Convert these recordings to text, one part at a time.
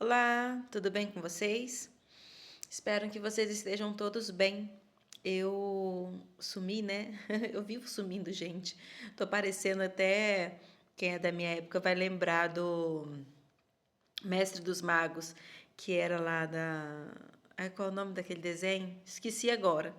Olá, tudo bem com vocês? Espero que vocês estejam todos bem. Eu sumi, né? Eu vivo sumindo, gente. Tô parecendo até quem é da minha época vai lembrar do Mestre dos Magos, que era lá da. Ai, qual é o nome daquele desenho? Esqueci agora.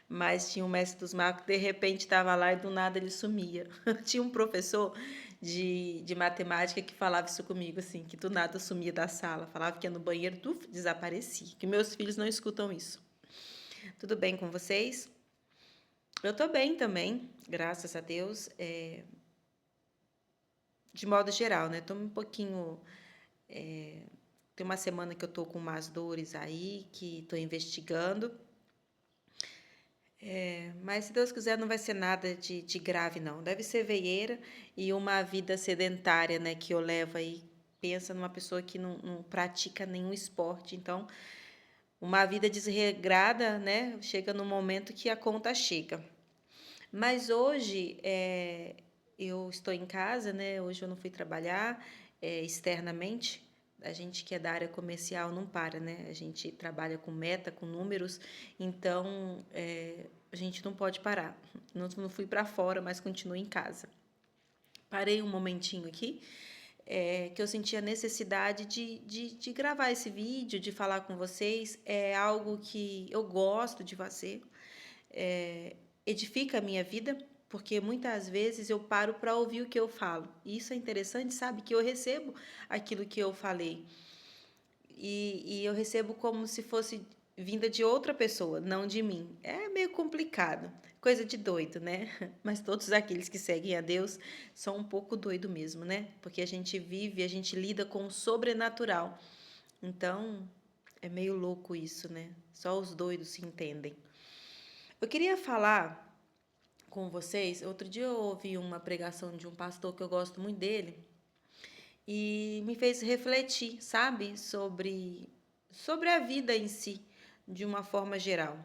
Mas tinha um Mestre dos Magos que de repente estava lá e do nada ele sumia. Tinha um professor de matemática que falava isso comigo, assim, que do nada sumia da sala. Falava que ia no banheiro, tuf, desaparecia. Que meus filhos não escutam isso. Tudo bem com vocês? Eu tô bem também, graças a Deus. De modo geral, né? Tô um pouquinho. Tem uma semana que eu tô com umas dores aí, que tô investigando. Mas se Deus quiser, não vai ser nada de grave, não. Deve ser veieira e uma vida sedentária, né? Que eu levo aí. Pensa numa pessoa que não pratica nenhum esporte. Então, uma vida desregrada, né? Chega no momento que a conta chega. Mas hoje eu estou em casa, né? Hoje eu não fui trabalhar externamente. A gente que é da área comercial não para, né? A gente trabalha com meta, com números, então a gente não pode parar. Não fui para fora, mas continuo em casa. Parei um momentinho aqui, que eu senti a necessidade de gravar esse vídeo, de falar com vocês. É algo que eu gosto de fazer, é, edifica a minha vida, porque muitas vezes eu paro para ouvir o que eu falo. E isso é interessante, sabe? Que eu recebo aquilo que eu falei. E eu recebo como se fosse vinda de outra pessoa, não de mim. É meio complicado, coisa de doido, né? Mas todos aqueles que seguem a Deus são um pouco doido mesmo, né? Porque a gente vive, a gente lida com o sobrenatural. Então, é meio louco isso, né? Só os doidos se entendem. Eu queria falar com vocês. Outro dia eu ouvi uma pregação de um pastor que eu gosto muito dele e me fez refletir, sabe, sobre a vida em si, de uma forma geral.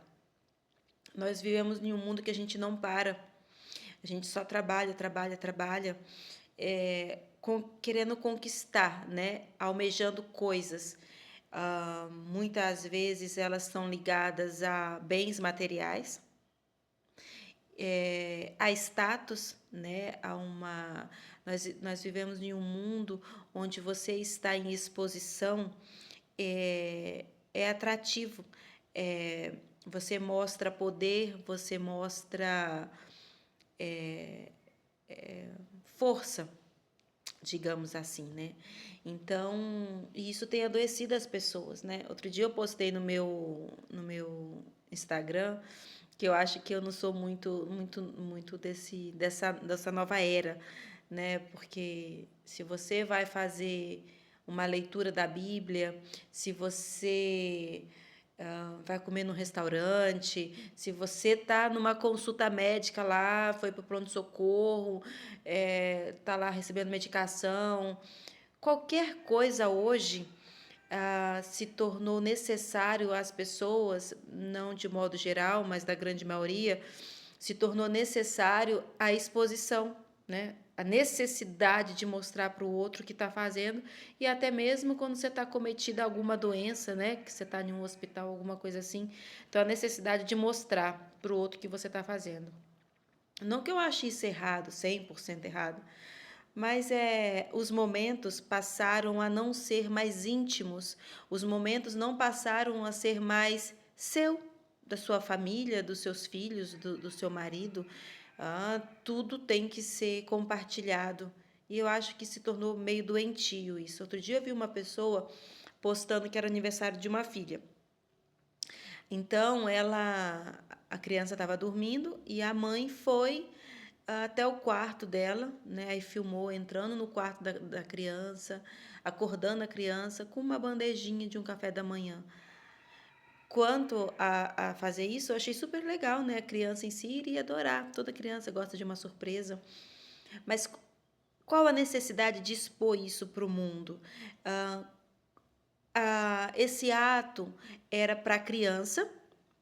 Nós vivemos em um mundo que a gente não para. A gente só trabalha, trabalha, trabalha, querendo conquistar, né? Almejando coisas. Muitas vezes elas são ligadas a bens materiais, a status, né? Nós vivemos em um mundo onde você está em exposição é atrativo. É, você mostra poder, você mostra força, digamos assim, né? Então, isso tem adoecido as pessoas, né? Outro dia eu postei no meu Instagram que eu acho que eu não sou muito dessa nova era, né? Porque se você vai fazer uma leitura da Bíblia, se você vai comer no restaurante, se você está numa consulta médica lá, foi para o pronto-socorro, está lá recebendo medicação, qualquer coisa hoje se tornou necessário às pessoas, não de modo geral, mas da grande maioria, se tornou necessário a exposição, né? A necessidade de mostrar para o outro o que está fazendo, e até mesmo quando você está cometida alguma doença, né? Que você está em um hospital, alguma coisa assim. Então, a necessidade de mostrar para o outro o que você está fazendo. Não que eu ache isso errado, 100% errado, mas os momentos passaram a não ser mais íntimos, os momentos não passaram a ser mais seu, da sua família, dos seus filhos, do seu marido. Tudo tem que ser compartilhado. E eu acho que se tornou meio doentio isso. Outro dia eu vi uma pessoa postando que era aniversário de uma filha. Então, a criança estava dormindo e a mãe foi até o quarto dela, né? Aí filmou entrando no quarto da criança, acordando a criança com uma bandejinha de um café da manhã. Quanto a fazer isso, eu achei super legal, né? A criança em si iria adorar. Toda criança gosta de uma surpresa. Mas qual a necessidade de expor isso para o mundo? Esse ato era para a criança,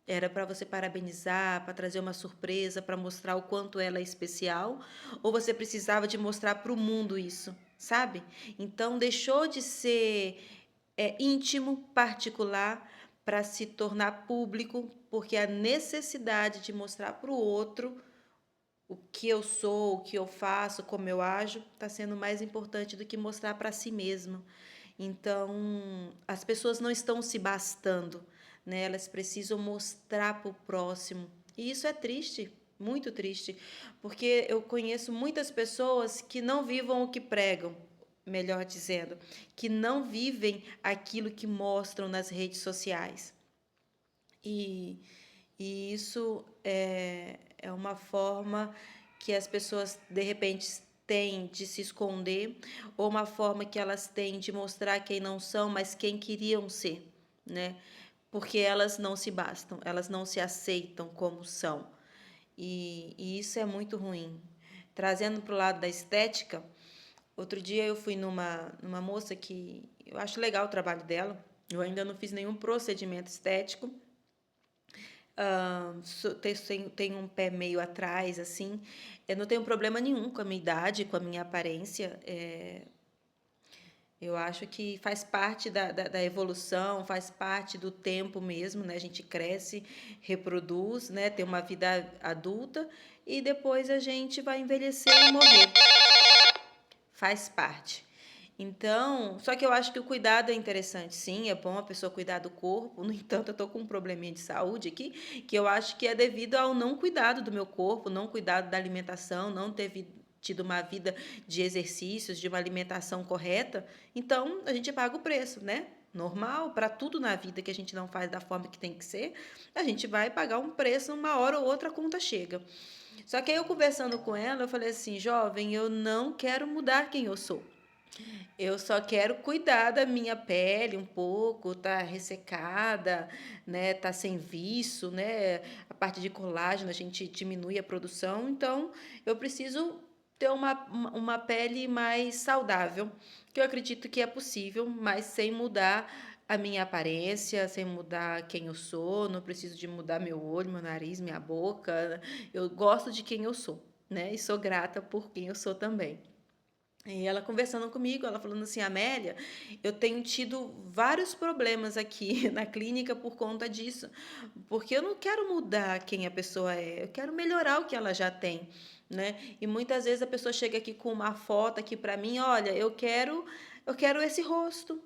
era para você parabenizar, para trazer uma surpresa, para mostrar o quanto ela é especial, ou você precisava de mostrar para o mundo isso, sabe? Então deixou de ser íntimo, particular, para se tornar público, porque a necessidade de mostrar para o outro o que eu sou, o que eu faço, como eu ajo, está sendo mais importante do que mostrar para si mesmo. Então, as pessoas não estão se bastando, né? Elas precisam mostrar para o próximo. E isso é triste, muito triste, porque eu conheço muitas pessoas que não vivam o que pregam, melhor dizendo, que não vivem aquilo que mostram nas redes sociais. E, e isso é uma forma que as pessoas, de repente, têm de se esconder, ou uma forma que elas têm de mostrar quem não são, mas quem queriam ser, né? Porque elas não se bastam, elas não se aceitam como são. E isso é muito ruim. Trazendo para o lado da estética, outro dia eu fui numa moça que eu acho legal o trabalho dela, eu ainda não fiz nenhum procedimento estético, tenho um pé meio atrás, assim. Eu não tenho problema nenhum com a minha idade, com a minha aparência. Eu acho que faz parte da evolução, faz parte do tempo mesmo, né? A gente cresce, reproduz, né? Tem uma vida adulta e depois a gente vai envelhecer e morrer. Faz parte. Então, só que eu acho que o cuidado é interessante, sim, é bom a pessoa cuidar do corpo. No entanto, eu tô com um probleminha de saúde aqui, que eu acho que é devido ao não cuidado do meu corpo, não cuidado da alimentação, não ter tido uma vida de exercícios, de uma alimentação correta. Então, a gente paga o preço, né? Normal, para tudo na vida que a gente não faz da forma que tem que ser, a gente vai pagar um preço, uma hora ou outra a conta chega. Só que aí eu conversando com ela, eu falei assim, jovem, eu não quero mudar quem eu sou. Eu só quero cuidar da minha pele um pouco, tá ressecada, né? Tá sem viço, né? A parte de colágeno a gente diminui a produção, então eu preciso ter uma pele mais saudável, que eu acredito que é possível, mas sem mudar a minha aparência, sem mudar quem eu sou, não preciso de mudar meu olho, meu nariz, minha boca. Eu gosto de quem eu sou, né? E sou grata por quem eu sou também. E ela conversando comigo, ela falando assim, Amélia, eu tenho tido vários problemas aqui na clínica por conta disso, porque eu não quero mudar quem a pessoa é, eu quero melhorar o que ela já tem, né? E muitas vezes a pessoa chega aqui com uma foto aqui para mim, olha, eu quero esse rosto,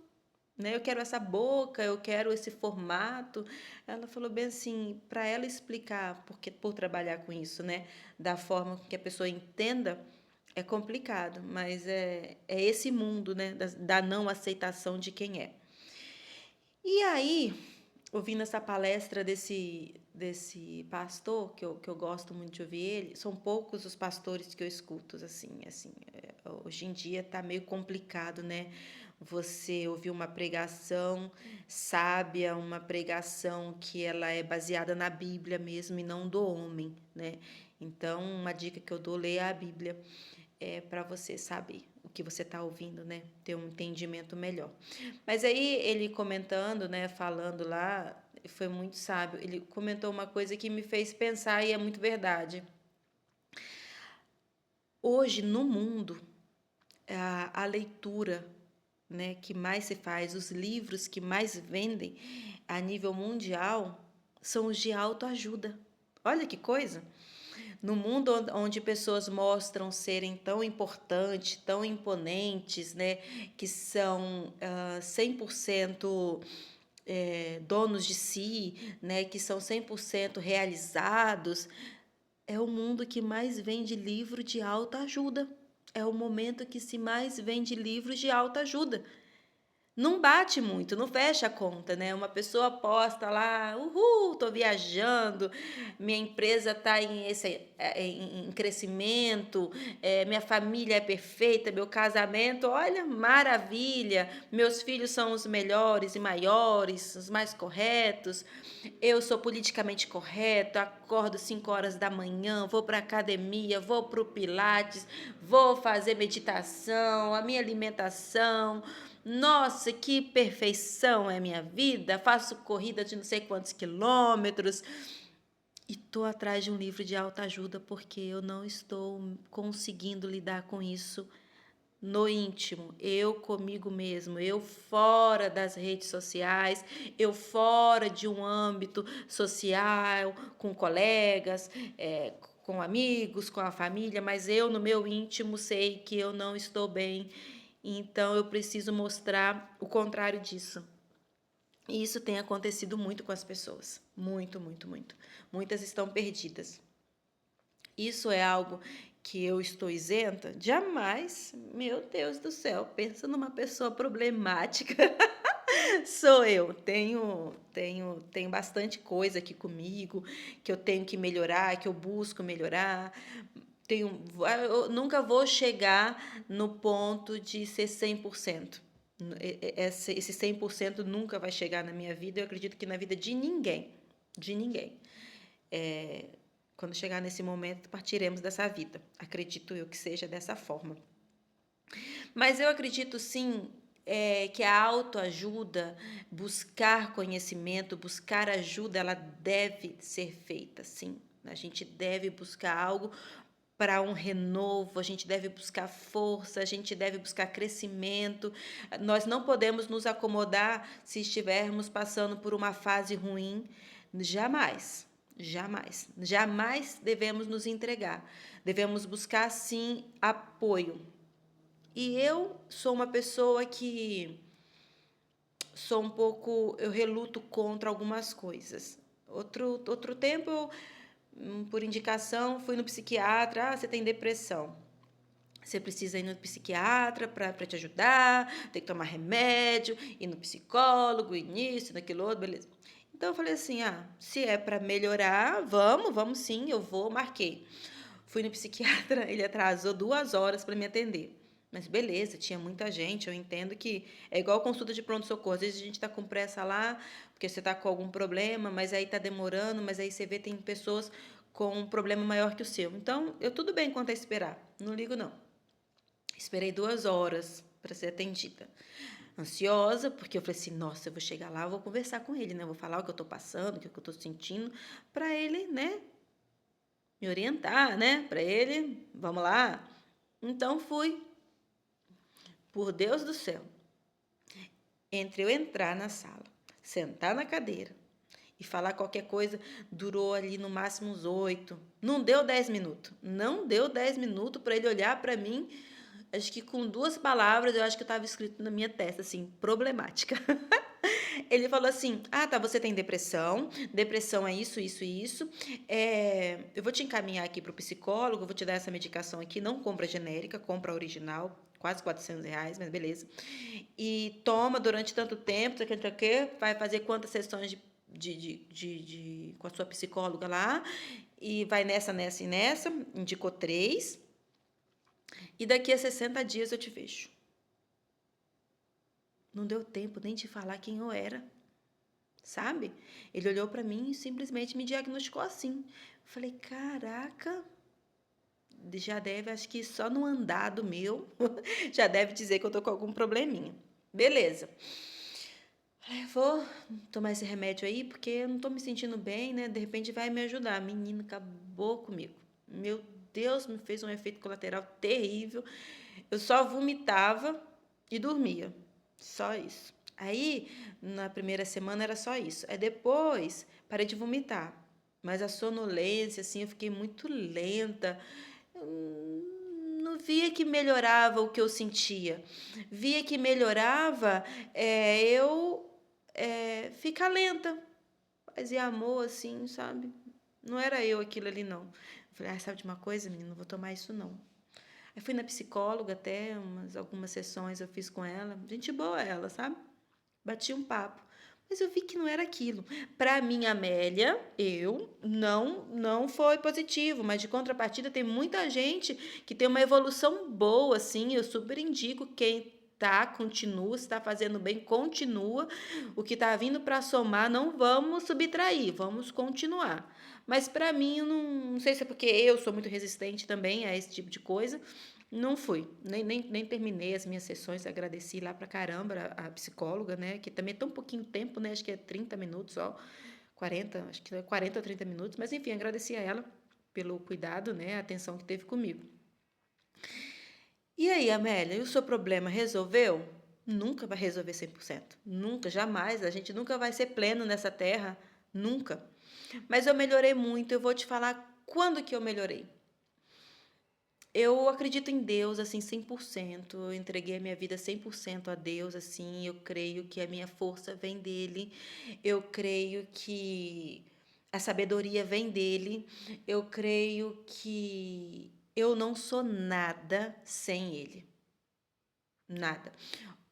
né? Eu quero essa boca, eu quero esse formato. Ela falou bem assim, para ela explicar, porque por trabalhar com isso, né, da forma que a pessoa entenda, é complicado, mas é esse mundo, né, da não aceitação de quem é. E aí, ouvindo essa palestra desse pastor, que eu gosto muito de ouvir ele, são poucos os pastores que eu escuto, assim, hoje em dia tá meio complicado, né? Você ouvir uma pregação sábia, uma pregação que ela é baseada na Bíblia mesmo e não do homem, né? Então, uma dica que eu dou, leia a Bíblia para você saber o que você está ouvindo, né? Ter um entendimento melhor. Mas aí ele comentando, né? Falando lá, foi muito sábio. Ele comentou uma coisa que me fez pensar e é muito verdade. Hoje, no mundo, a leitura, né, que mais se faz, os livros que mais vendem a nível mundial são os de autoajuda. Olha que coisa! No mundo onde pessoas mostram serem tão importantes, tão imponentes, né, que são 100% donos de si, né, que são 100% realizados, é o mundo que mais vende livro de autoajuda. É o momento que se mais vende livros de autoajuda. Não bate muito, não fecha a conta, né? Uma pessoa posta lá, uhul, tô viajando, minha empresa está em crescimento, minha família é perfeita, meu casamento, olha, maravilha, meus filhos são os melhores e maiores, os mais corretos, eu sou politicamente correto, acordo 5 horas da manhã, vou para a academia, vou para o Pilates, vou fazer meditação, a minha alimentação. Nossa, que perfeição é minha vida! Faço corrida de não sei quantos quilômetros e estou atrás de um livro de autoajuda porque eu não estou conseguindo lidar com isso no íntimo, eu comigo mesmo, eu fora das redes sociais, eu fora de um âmbito social, com colegas, com amigos, com a família, mas eu no meu íntimo sei que eu não estou bem, então eu preciso mostrar o contrário disso. E isso tem acontecido muito com as pessoas, muito, muito, muito. Muitas estão perdidas. Isso é algo que eu estou isenta? Jamais. Meu Deus do céu, pensa numa pessoa problemática. Sou eu. Tenho bastante coisa aqui comigo que eu tenho que melhorar, que eu busco melhorar. Eu nunca vou chegar no ponto de ser 100%. Esse 100% nunca vai chegar na minha vida. Eu acredito que na vida de ninguém. De ninguém. Quando chegar nesse momento, partiremos dessa vida. Acredito eu que seja dessa forma. Mas eu acredito sim que a autoajuda, buscar conhecimento, buscar ajuda, ela deve ser feita, sim. A gente deve buscar algo para um renovo, a gente deve buscar força, a gente deve buscar crescimento. Nós não podemos nos acomodar se estivermos passando por uma fase ruim, jamais. Jamais, jamais devemos nos entregar. Devemos buscar sim apoio. E eu sou uma pessoa que sou um pouco, eu reluto contra algumas coisas. Outro tempo, por indicação, fui no psiquiatra, você tem depressão. Você precisa ir no psiquiatra para te ajudar, tem que tomar remédio, ir no psicólogo, ir nisso, naquilo outro, beleza. Então eu falei assim, se é para melhorar, vamos sim, eu vou, marquei. Fui no psiquiatra, ele atrasou 2 horas para me atender. Mas beleza, tinha muita gente, eu entendo que é igual consulta de pronto-socorro. Às vezes a gente está com pressa lá, porque você está com algum problema, mas aí está demorando, mas aí você vê tem pessoas com um problema maior que o seu. Então, eu tudo bem quanto a esperar, não ligo não. Esperei 2 horas para ser atendida. Ansiosa, porque eu falei assim, nossa, eu vou chegar lá, eu vou conversar com ele, né? Eu vou falar o que eu tô passando, o que eu tô sentindo, para ele, né, me orientar, né? Para ele, vamos lá. Então fui. Por Deus do céu. Entre eu entrar na sala, sentar na cadeira e falar qualquer coisa, durou ali no máximo uns 8. Não deu 10 minutos. Não deu 10 minutos para ele olhar para mim. Acho que com 2 palavras, eu acho que estava escrito na minha testa, assim, problemática. Ele falou assim: tá, você tem depressão. Depressão é isso, isso e isso. Eu vou te encaminhar aqui para o psicólogo, vou te dar essa medicação aqui. Não compra genérica, compra original, quase R$ 400, mas beleza. E toma durante tanto tempo, sei o que, vai fazer quantas sessões com a sua psicóloga lá. E vai nessa, nessa e nessa. Indicou 3. E daqui a 60 dias eu te vejo. Não deu tempo nem de falar quem eu era, sabe? Ele olhou para mim e simplesmente me diagnosticou assim. Falei, caraca, já deve, acho que só no andado meu, já deve dizer que eu tô com algum probleminha. Beleza. Falei, vou tomar esse remédio aí, porque eu não tô me sentindo bem, né? De repente vai me ajudar. Menina, acabou comigo. Meu Deus, me fez um efeito colateral terrível. Eu só vomitava e dormia. Só isso. Aí, na primeira semana era só isso. Aí depois, parei de vomitar. Mas a sonolência, assim, eu fiquei muito lenta. Eu não via que melhorava o que eu sentia. Via que melhorava eu ficar lenta. Paz e amor, assim, sabe? Não era eu aquilo ali, não. Eu falei, sabe de uma coisa, menina? Não vou tomar isso, não. Aí fui na psicóloga até, algumas sessões eu fiz com ela. Gente boa ela, sabe? Bati um papo. Mas eu vi que não era aquilo. Para mim, Amélia, não foi positivo, mas de contrapartida tem muita gente que tem uma evolução boa, assim. Eu super indico quem continua, se está fazendo bem, continua. O que está vindo para somar, não vamos subtrair, vamos continuar. Mas para mim, não sei se é porque eu sou muito resistente também a esse tipo de coisa, não fui, nem terminei as minhas sessões, agradeci lá pra caramba a psicóloga, né, que também é tão pouquinho tempo, né, acho que é 30 minutos só, 40, acho que é 40 ou 30 minutos, mas enfim, agradeci a ela pelo cuidado, né, a atenção que teve comigo. E aí, Amélia, e o seu problema resolveu? Nunca vai resolver 100%. Nunca, jamais. A gente nunca vai ser pleno nessa terra. Nunca. Mas eu melhorei muito. Eu vou te falar quando que eu melhorei. Eu acredito em Deus, assim, 100%. Eu entreguei a minha vida 100% a Deus, assim. Eu creio que a minha força vem dele. Eu creio que a sabedoria vem dele. Eu creio que eu não sou nada sem ele. Nada.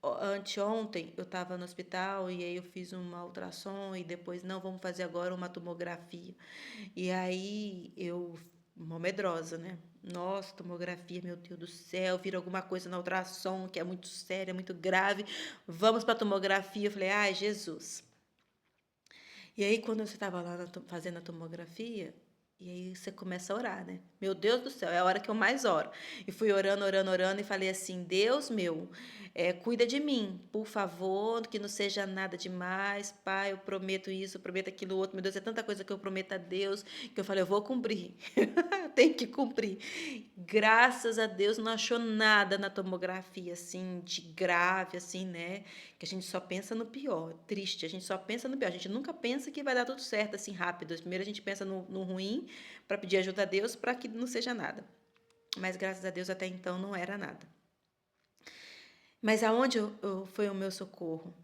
Anteontem eu estava no hospital e aí eu fiz uma ultrassom e depois, não, vamos fazer agora uma tomografia. E aí eu, uma medrosa, né? Nossa, tomografia, meu Deus do céu, vira alguma coisa na ultrassom que é muito séria, muito grave. Vamos para a tomografia. Eu falei, ai, Jesus. E aí, quando você estava lá fazendo a tomografia, e aí você começa a orar, né? Meu Deus do céu, é a hora que eu mais oro. E fui orando, orando, orando, e falei assim: Deus meu, cuida de mim, por favor, que não seja nada demais, Pai. Eu prometo isso, eu prometo aquilo outro. Meu Deus, é tanta coisa que eu prometo a Deus que eu falei: eu vou cumprir, tem que cumprir. Graças a Deus não achou nada na tomografia assim de grave, assim, né? Que a gente só pensa no pior, triste, a gente só pensa no pior, a gente nunca pensa que vai dar tudo certo assim rápido. Primeiro a gente pensa no ruim para pedir ajuda a Deus para que não seja nada. Mas graças a Deus até então não era nada. Mas aonde foi o meu socorro?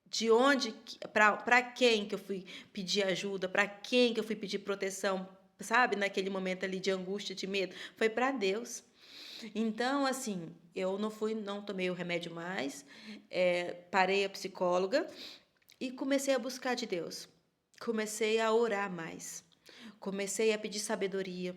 De onde, para quem que eu fui pedir ajuda, para quem que eu fui pedir proteção, sabe, naquele momento ali de angústia, de medo? Foi para Deus. Então, assim, eu não fui, não tomei o remédio mais, parei a psicóloga e comecei a buscar de Deus. Comecei a orar mais. Comecei a pedir sabedoria.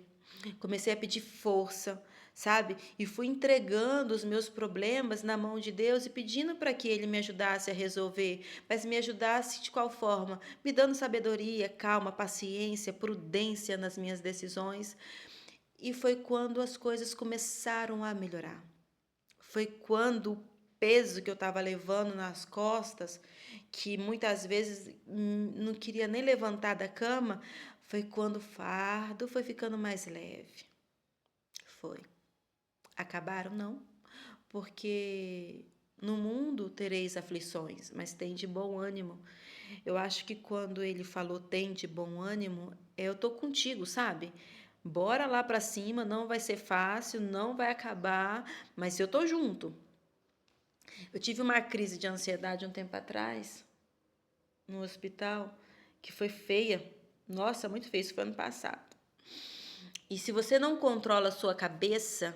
Comecei a pedir força, sabe? E fui entregando os meus problemas na mão de Deus e pedindo para que Ele me ajudasse a resolver. Mas me ajudasse de qual forma? Me dando sabedoria, calma, paciência, prudência nas minhas decisões. E foi quando as coisas começaram a melhorar. Foi quando o peso que eu estava levando nas costas, que muitas vezes não queria nem levantar da cama, foi quando o fardo foi ficando mais leve. Foi. Acabaram? Não. Porque no mundo tereis aflições, mas tem de bom ânimo. Eu acho que quando ele falou tem de bom ânimo, eu tô contigo, sabe? Bora lá para cima, não vai ser fácil, não vai acabar, mas eu tô junto. Eu tive uma crise de ansiedade um tempo atrás, no hospital, que foi feia. Nossa, muito feia, isso foi ano passado. E se você não controla a sua cabeça,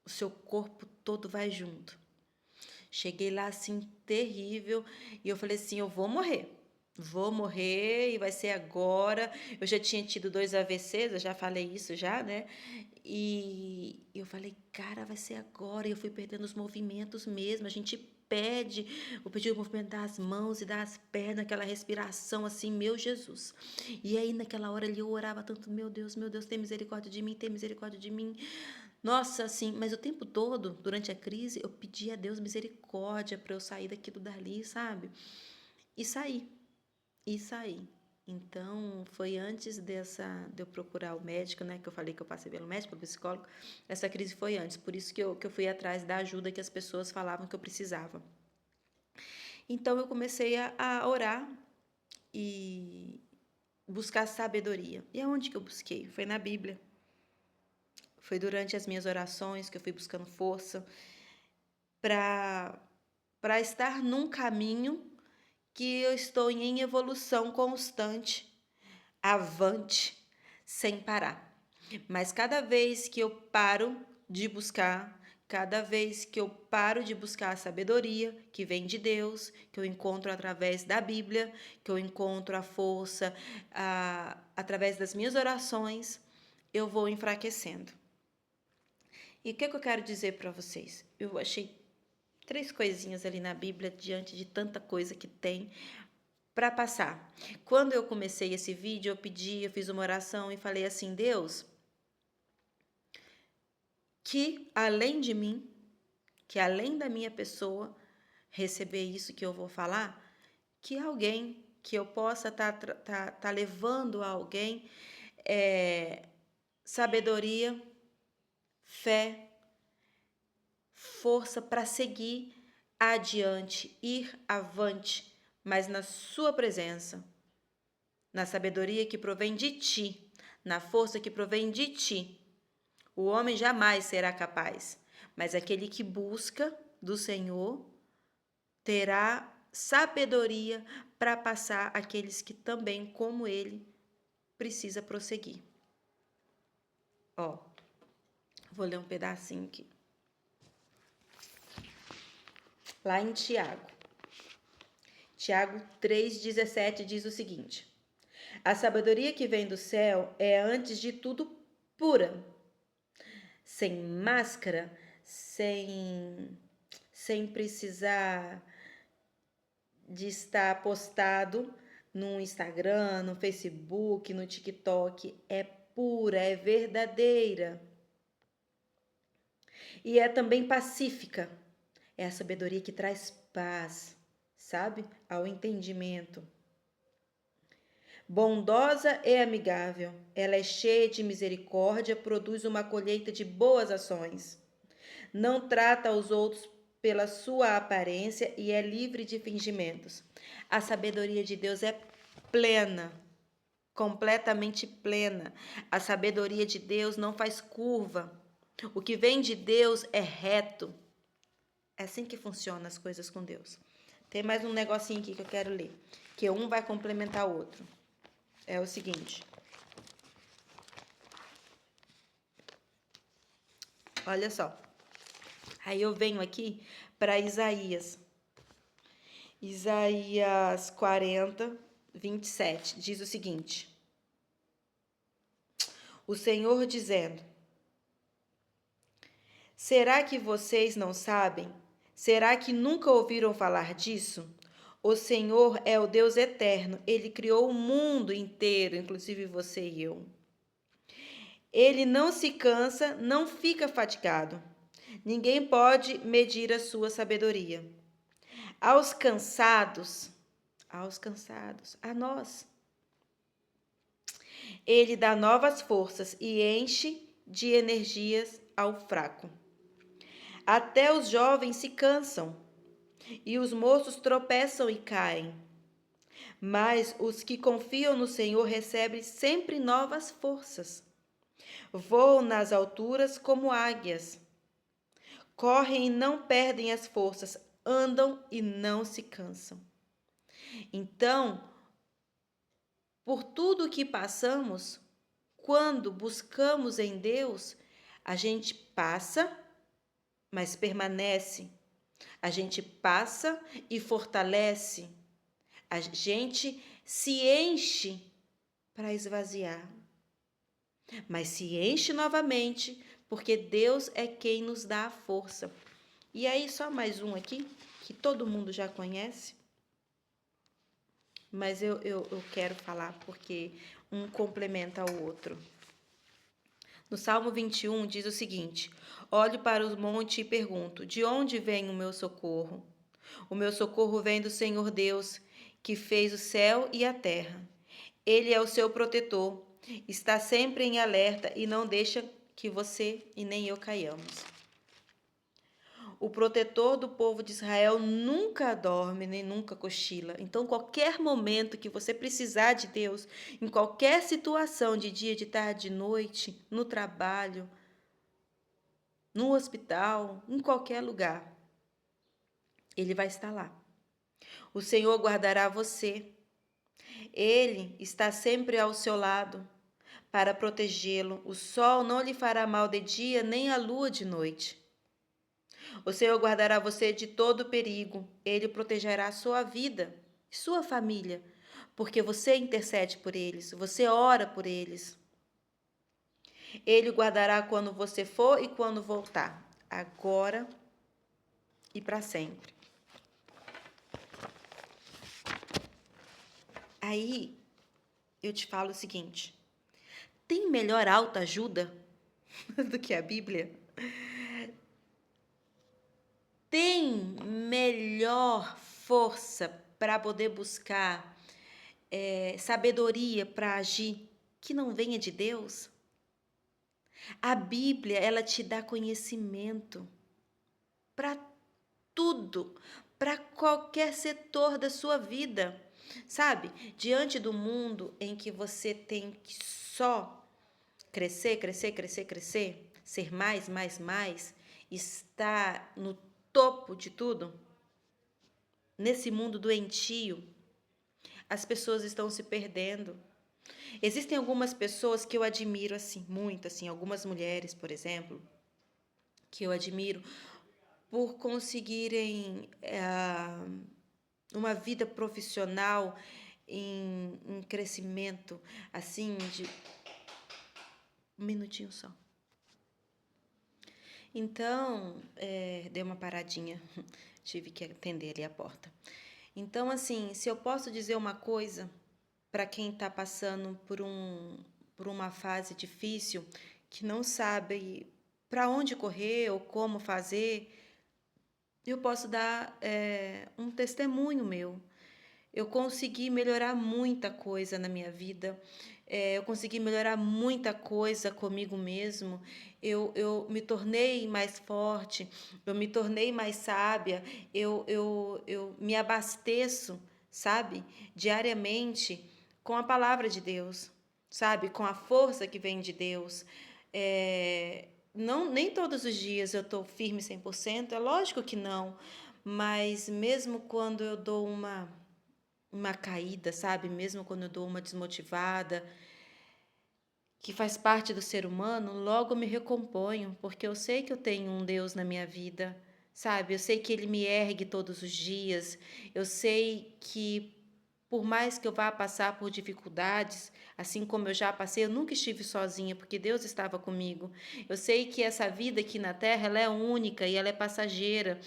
o seu corpo todo vai junto. Cheguei lá assim, terrível, e eu falei assim: eu vou morrer. Vou morrer e vai ser agora. Eu já tinha tido 2 AVCs, eu já falei isso já, né? E eu falei, cara, vai ser agora. E eu fui perdendo os movimentos mesmo. A gente perde, eu perdi o movimento das mãos e das pernas, aquela respiração assim, meu Jesus. E aí naquela hora ali eu orava tanto, meu Deus, tem misericórdia de mim, tem misericórdia de mim. Nossa, assim, mas o tempo todo, durante a crise, eu pedi a Deus misericórdia para eu sair daquilo dali, sabe? E saí, e saí. Então, foi antes de eu procurar o médico, né? Que eu falei que eu passei pelo médico, pelo psicólogo. Essa crise foi antes, por isso que eu fui atrás da ajuda que as pessoas falavam que eu precisava. Então, eu comecei a orar e buscar sabedoria. E aonde que eu busquei? Foi na Bíblia. Foi durante as minhas orações que eu fui buscando força para estar num caminho que eu estou em evolução constante, avante, sem parar. Mas cada vez que eu paro de buscar, cada vez que eu paro de buscar a sabedoria que vem de Deus, que eu encontro através da Bíblia, que eu encontro a força através das minhas orações, eu vou enfraquecendo. E o que eu quero dizer para vocês? Eu achei 3 coisinhas ali na Bíblia, diante de tanta coisa que tem para passar. Quando eu comecei esse vídeo, eu fiz uma oração e falei assim: Deus, que além de mim, que além da minha pessoa receber isso que eu vou falar, que alguém, que eu possa tá levando a alguém sabedoria, fé, força para seguir adiante, ir avante, mas na sua presença, na sabedoria que provém de ti, na força que provém de ti. O homem jamais será capaz, mas aquele que busca do Senhor terá sabedoria para passar aqueles que também, como ele, precisa prosseguir. Ó, vou ler um pedacinho aqui. Lá em Tiago. Tiago 3,17 diz o seguinte: a sabedoria que vem do céu é, antes de tudo, pura, sem máscara, sem precisar de estar postado no Instagram, no Facebook, no TikTok. É pura, é verdadeira. E é também pacífica. É a sabedoria que traz paz, sabe? Ao entendimento. Bondosa e amigável. Ela é cheia de misericórdia, produz uma colheita de boas ações. Não trata os outros pela sua aparência e é livre de fingimentos. A sabedoria de Deus é plena, completamente plena. A sabedoria de Deus não faz curva. O que vem de Deus é reto. É assim que funcionam as coisas com Deus. Tem mais um negocinho aqui que eu quero ler, que um vai complementar o outro. É o seguinte. Olha só. Aí eu venho aqui para Isaías. Isaías 40, 27. Diz o seguinte. O Senhor dizendo: será que vocês não sabem? Será que nunca ouviram falar disso? O Senhor é o Deus eterno. Ele criou o mundo inteiro, inclusive você e eu. Ele não se cansa, não fica fatigado. Ninguém pode medir a sua sabedoria. Aos cansados, a nós, ele dá novas forças e enche de energias ao fraco. Até os jovens se cansam e os moços tropeçam e caem. Mas os que confiam no Senhor recebem sempre novas forças. Voam nas alturas como águias. Correm e não perdem as forças, andam e não se cansam. Então, por tudo o que passamos, quando buscamos em Deus, a gente passa, mas permanece. A gente passa e fortalece. A gente se enche para esvaziar, mas se enche novamente, porque Deus é quem nos dá a força. E aí, só mais um aqui, que todo mundo já conhece, mas eu quero falar porque um complementa o outro. No Salmo 21 diz o seguinte: olho para o monte e pergunto, de onde vem o meu socorro? O meu socorro vem do Senhor Deus, que fez o céu e a terra. Ele é o seu protetor, está sempre em alerta e não deixa que você e nem eu caiamos. O protetor do povo de Israel nunca dorme, nem nunca cochila. Então, qualquer momento que você precisar de Deus, em qualquer situação, de dia, de tarde, de noite, no trabalho, no hospital, em qualquer lugar, Ele vai estar lá. O Senhor guardará você. Ele está sempre ao seu lado para protegê-lo. O sol não lhe fará mal de dia, nem a lua de noite. O Senhor guardará você de todo perigo. Ele protegerá a sua vida e sua família, porque você intercede por eles, você ora por eles. Ele guardará quando você for e quando voltar, agora e para sempre. Aí eu te falo o seguinte: tem melhor autoajuda do que a Bíblia? Tem melhor força para poder buscar sabedoria para agir que não venha de Deus? A Bíblia, ela te dá conhecimento. para tudo, para qualquer setor da sua vida, sabe? Diante do mundo em que você tem que só crescer, crescer, crescer, crescer, ser mais, mais, mais, estar no topo de tudo, nesse mundo doentio, as pessoas estão se perdendo. Existem algumas pessoas que eu admiro assim, muito assim, algumas mulheres, por exemplo, que eu admiro por conseguirem uma vida profissional em crescimento, assim, de um minutinho só. Então, dei uma paradinha, tive que atender ali a porta. Então, assim, se eu posso dizer uma coisa para quem está passando por uma fase difícil, que não sabe para onde correr ou como fazer, eu posso dar um testemunho meu. Eu consegui melhorar muita coisa na minha vida, eu consegui melhorar muita coisa comigo mesmo, eu me tornei mais forte, eu me tornei mais sábia, eu me abasteço, sabe, diariamente com a palavra de Deus, sabe, com a força que vem de Deus. Não, nem todos os dias eu estou firme 100%, é lógico que não, mas mesmo quando eu dou uma caída, sabe? Mesmo quando eu dou uma desmotivada, que faz parte do ser humano, logo me recomponho, porque eu sei que eu tenho um Deus na minha vida, sabe? Eu sei que Ele me ergue todos os dias, eu sei que por mais que eu vá passar por dificuldades, assim como eu já passei, eu nunca estive sozinha, porque Deus estava comigo. Eu sei que essa vida aqui na Terra, ela é única e ela é passageira,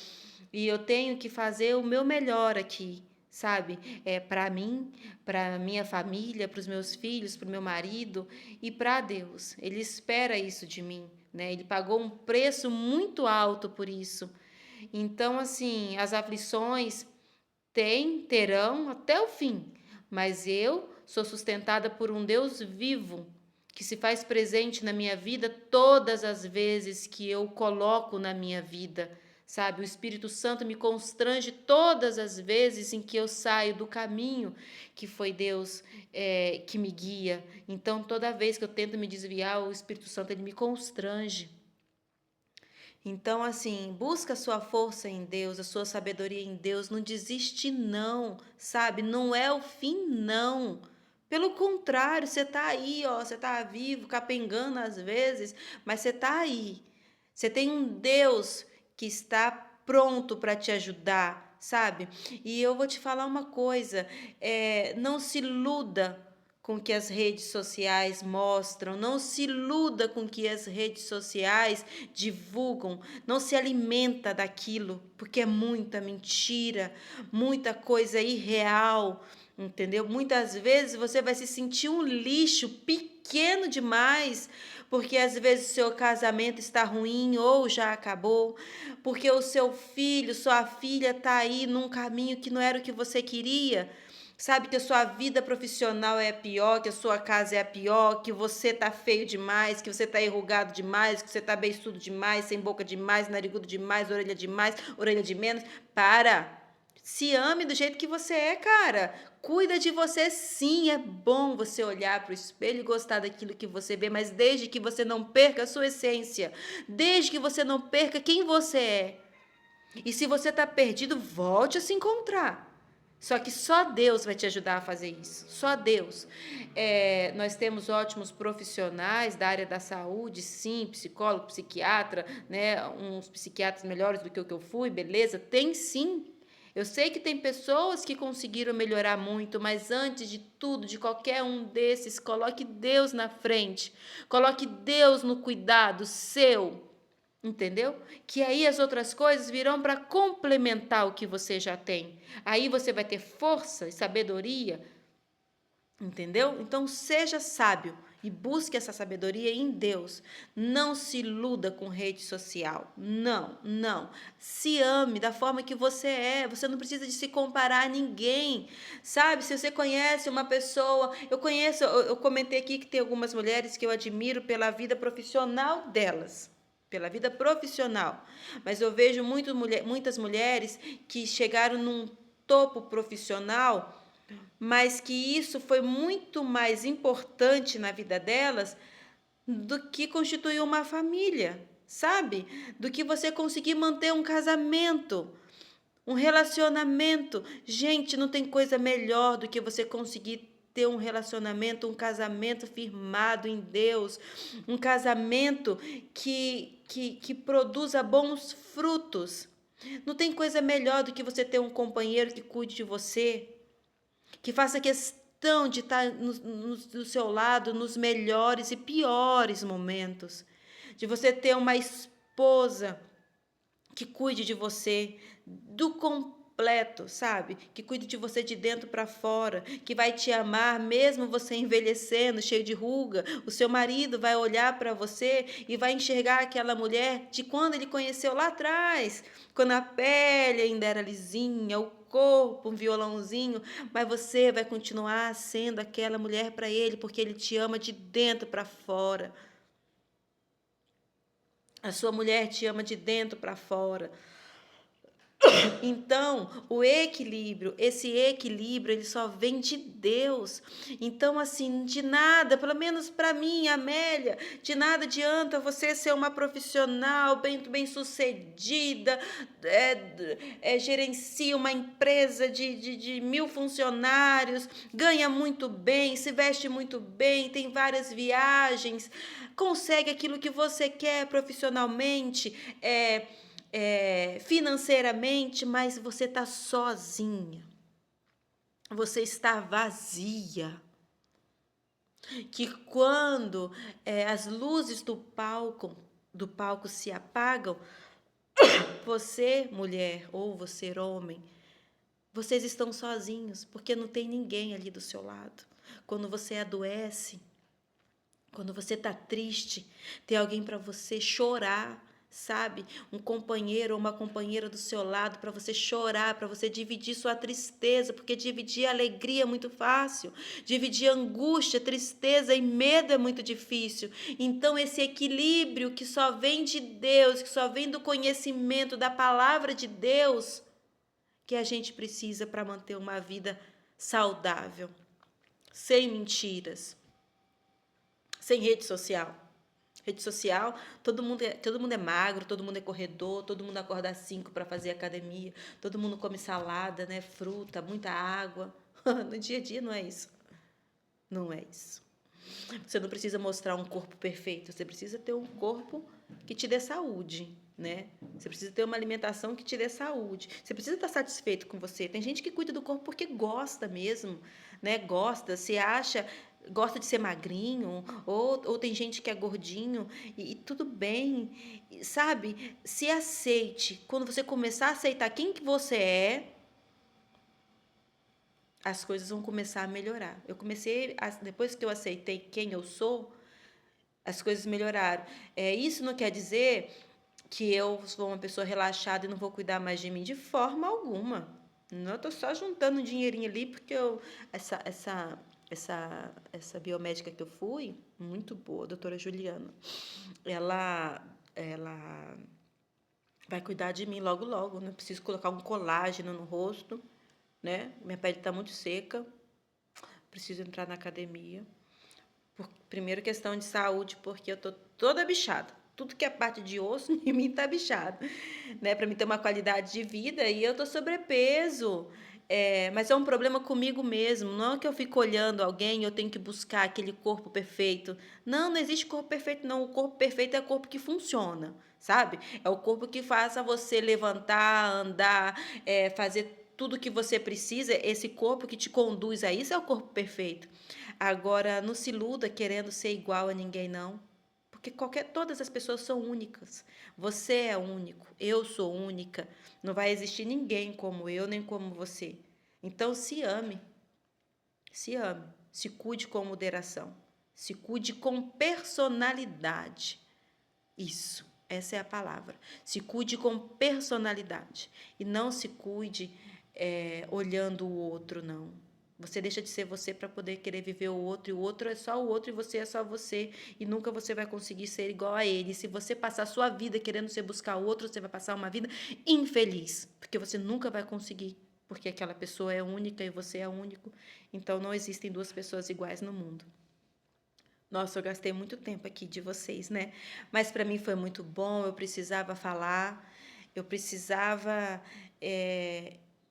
e eu tenho que fazer o meu melhor aqui, sabe? Para mim, para minha família, para os meus filhos, para o meu marido e para Deus. Ele espera isso de mim, né? Ele pagou um preço muito alto por isso. Então, assim, as aflições terão até o fim, mas eu sou sustentada por um Deus vivo que se faz presente na minha vida todas as vezes que eu coloco na minha vida, sabe? O Espírito Santo me constrange todas as vezes em que eu saio do caminho que foi Deus que me guia. Então, toda vez que eu tento me desviar, o Espírito Santo ele me constrange. Então, assim, busca a sua força em Deus, a sua sabedoria em Deus, não desiste não, sabe? Não é o fim não. Pelo contrário, você tá aí, ó, você tá vivo, capengando às vezes, mas você tá aí. Você tem um Deus que está pronto para te ajudar, sabe? E eu vou te falar uma coisa, não se iluda com o que as redes sociais mostram, não se iluda com o que as redes sociais divulgam, não se alimenta daquilo, porque é muita mentira, muita coisa irreal, entendeu? Muitas vezes você vai se sentir um lixo pequeno demais, porque às vezes o seu casamento está ruim ou já acabou, porque o seu filho, sua filha está aí num caminho que não era o que você queria. Sabe que a sua vida profissional é a pior, que a sua casa é a pior, que você tá feio demais, que você tá enrugado demais, que você tá beiçudo demais, sem boca demais, narigudo demais, orelha de menos. Para! Se ame do jeito que você é, cara. Cuida de você sim. É bom você olhar para o espelho e gostar daquilo que você vê, mas desde que você não perca a sua essência, desde que você não perca quem você é. E se você está perdido, volte a se encontrar. Só que só Deus vai te ajudar a fazer isso. Só Deus. Nós temos ótimos profissionais da área da saúde, sim, psicólogo, psiquiatra, né? Uns psiquiatras melhores do que o que eu fui, beleza? Tem sim. Eu sei que tem pessoas que conseguiram melhorar muito, mas antes de tudo, de qualquer um desses, coloque Deus na frente. Coloque Deus no cuidado seu. Entendeu? Que aí as outras coisas virão para complementar o que você já tem. Aí você vai ter força e sabedoria, entendeu? Então seja sábio e busque essa sabedoria em Deus. Não se iluda com rede social. Não, não. Se ame da forma que você é. Você não precisa de se comparar a ninguém. Sabe? Se você conhece uma pessoa, eu comentei aqui que tem algumas mulheres que eu admiro pela vida profissional delas. pela vida profissional. Mas eu vejo muitas mulheres que chegaram num topo profissional, mas que isso foi muito mais importante na vida delas do que constituir uma família, sabe? Do que você conseguir manter um casamento, um relacionamento. Gente, não tem coisa melhor do que você conseguir ter um relacionamento, um casamento firmado em Deus, um casamento que produza bons frutos. Não tem coisa melhor do que você ter um companheiro que cuide de você, que faça questão de estar do seu lado nos melhores e piores momentos, de você ter uma esposa que cuide de você do completo, sabe? Que cuide de você de dentro para fora, que vai te amar mesmo você envelhecendo, cheio de ruga. O seu marido vai olhar para você e vai enxergar aquela mulher de quando ele conheceu lá atrás, quando a pele ainda era lisinha, o corpo, um violãozinho, mas você vai continuar sendo aquela mulher para ele, porque ele te ama de dentro para fora. A sua mulher te ama de dentro para fora. Então, o equilíbrio, esse equilíbrio, ele só vem de Deus. Então, assim, de nada, pelo menos para mim, Amélia, de nada adianta você ser uma profissional bem sucedida, gerencia uma empresa de 1.000 funcionários, ganha muito bem, se veste muito bem, tem várias viagens, consegue aquilo que você quer profissionalmente, financeiramente, mas você está sozinha, você está vazia. Que quando as luzes do palco se apagam, você, mulher, ou você, homem, vocês estão sozinhos, porque não tem ninguém ali do seu lado. Quando você adoece, quando você está triste, tem alguém para você chorar, sabe? Um companheiro ou uma companheira do seu lado para você chorar, para você dividir sua tristeza, porque dividir alegria é muito fácil, dividir angústia, tristeza e medo é muito difícil. Então, esse equilíbrio que só vem de Deus, que só vem do conhecimento da palavra de Deus, que a gente precisa para manter uma vida saudável, sem mentiras, sem rede social. Rede social, todo mundo é magro, todo mundo é corredor, todo mundo acorda às 5 para fazer academia, todo mundo come salada, né, fruta, muita água. No dia a dia não é isso. Não é isso. Você não precisa mostrar um corpo perfeito, você precisa ter um corpo que te dê saúde, né? Você precisa ter uma alimentação que te dê saúde. Você precisa estar satisfeito com você. Tem gente que cuida do corpo porque gosta mesmo, né? Gosta de ser magrinho, ou tem gente que é gordinho, e tudo bem, sabe? Se aceite. Quando você começar a aceitar quem que você é, as coisas vão começar a melhorar. Depois que eu aceitei quem eu sou, as coisas melhoraram. Isso não quer dizer que eu sou uma pessoa relaxada e não vou cuidar mais de mim de forma alguma. Não, eu estou só juntando um dinheirinho ali porque essa biomédica que eu fui, muito boa, a doutora Juliana, ela vai cuidar de mim logo, logo, né? Preciso colocar um colágeno no rosto, né? Minha pele está muito seca, preciso entrar na academia. Primeiro, questão de saúde, porque eu tô toda bichada. Tudo que é parte de osso em mim tá bichado, né? Para mim ter uma qualidade de vida, e eu tô sobrepeso. Mas é um problema comigo mesmo. Não é que eu fico olhando alguém e eu tenho que buscar aquele corpo perfeito. Não, não existe corpo perfeito, não. O corpo perfeito é o corpo que funciona, sabe? É o corpo que faça você levantar, andar, fazer tudo que você precisa. Esse corpo que te conduz a isso é o corpo perfeito. Agora, não se iluda querendo ser igual a ninguém, não. Porque todas as pessoas são únicas. Você é único, eu sou única. Não vai existir ninguém como eu, nem como você. Então, se ame, se cuide com moderação, se cuide com personalidade. Isso, essa é a palavra. Se cuide com personalidade e não se cuide olhando o outro, não. Você deixa de ser você para poder querer viver o outro, e o outro é só o outro, e você é só você, e nunca você vai conseguir ser igual a ele. E se você passar a sua vida querendo ser buscar o outro, você vai passar uma vida infeliz, porque você nunca vai conseguir, porque aquela pessoa é única e você é único. Então não existem duas pessoas iguais no mundo. Nossa, eu gastei muito tempo aqui de vocês, né? Mas para mim foi muito bom, eu precisava falar, eu precisava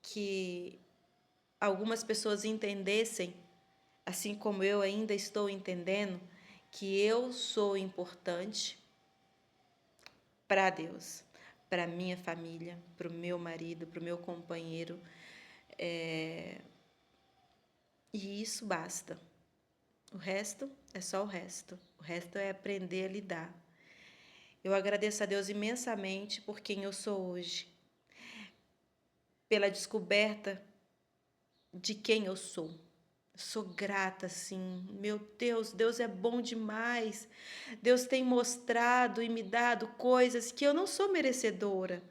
que algumas pessoas entendessem, assim como eu ainda estou entendendo, que eu sou importante para Deus, para minha família, para o meu marido, para o meu companheiro, e isso basta. O resto é só o resto. O resto é aprender a lidar. Eu agradeço a Deus imensamente por quem eu sou hoje, pela descoberta de quem eu sou. Sou grata, sim. Meu Deus, Deus é bom demais. Deus tem mostrado e me dado coisas que eu não sou merecedora,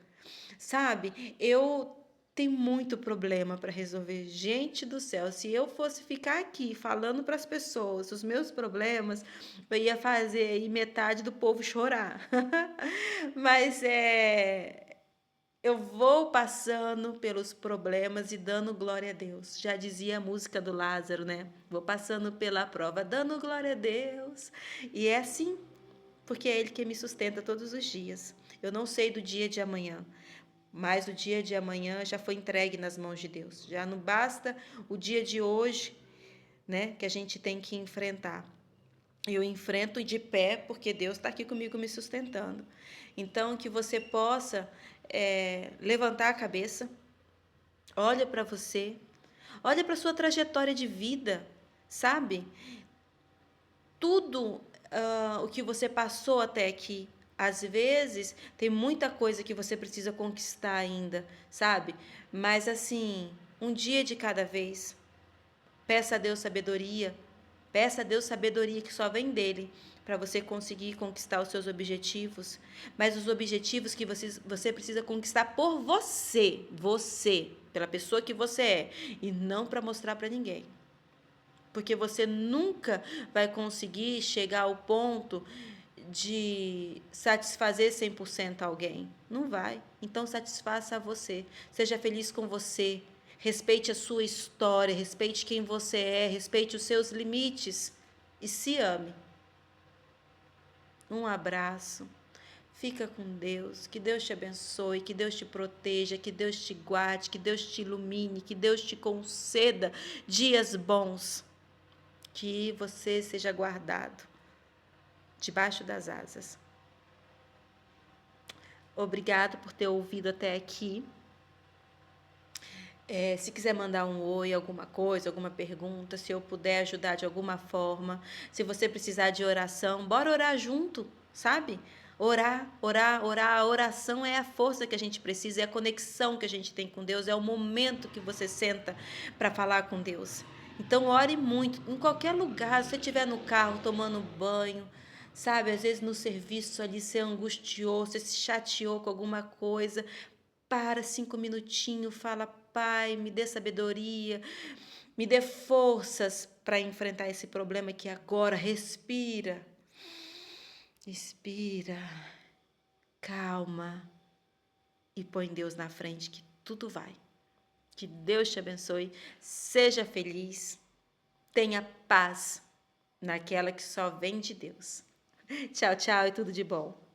sabe? Eu tenho muito problema para resolver. Gente do céu, se eu fosse ficar aqui falando para as pessoas os meus problemas, eu ia fazer aí metade do povo chorar. Mas eu vou passando pelos problemas e dando glória a Deus. Já dizia a música do Lázaro, né? Vou passando pela prova, dando glória a Deus. E é assim, porque é Ele que me sustenta todos os dias. Eu não sei do dia de amanhã, mas o dia de amanhã já foi entregue nas mãos de Deus. Já não basta o dia de hoje, né? Que a gente tem que enfrentar. Eu enfrento de pé porque Deus está aqui comigo me sustentando. Então, que você possa levantar a cabeça, olha para você, olha para a sua trajetória de vida, sabe? Tudo o que você passou até aqui. Às vezes, tem muita coisa que você precisa conquistar ainda, sabe? Mas, assim, um dia de cada vez. Peça a Deus sabedoria. Peça a Deus sabedoria que só vem dele para você conseguir conquistar os seus objetivos. Mas os objetivos que você precisa conquistar por você, pela pessoa que você é, e não para mostrar para ninguém. Porque você nunca vai conseguir chegar ao ponto de satisfazer 100% alguém. Não vai. Então, satisfaça a você. Seja feliz com você. Respeite a sua história, respeite quem você é, respeite os seus limites e se ame. Um abraço. Fica com Deus. Que Deus te abençoe, que Deus te proteja, que Deus te guarde, que Deus te ilumine, que Deus te conceda dias bons. Que você seja guardado debaixo das asas. Obrigado por ter ouvido até aqui. Se quiser mandar um oi, alguma coisa, alguma pergunta, se eu puder ajudar de alguma forma, se você precisar de oração, bora orar junto, sabe? Orar, orar, orar. A oração é a força que a gente precisa, é a conexão que a gente tem com Deus, é o momento que você senta para falar com Deus. Então, ore muito, em qualquer lugar, se você estiver no carro tomando banho, sabe? Às vezes no serviço ali você angustiou, você se chateou com alguma coisa, para 5 minutinhos, fala, Pai, me dê sabedoria, me dê forças para enfrentar esse problema aqui agora. Respira, expira, calma e põe Deus na frente que tudo vai. Que Deus te abençoe, seja feliz, tenha paz naquela que só vem de Deus. Tchau, tchau e tudo de bom.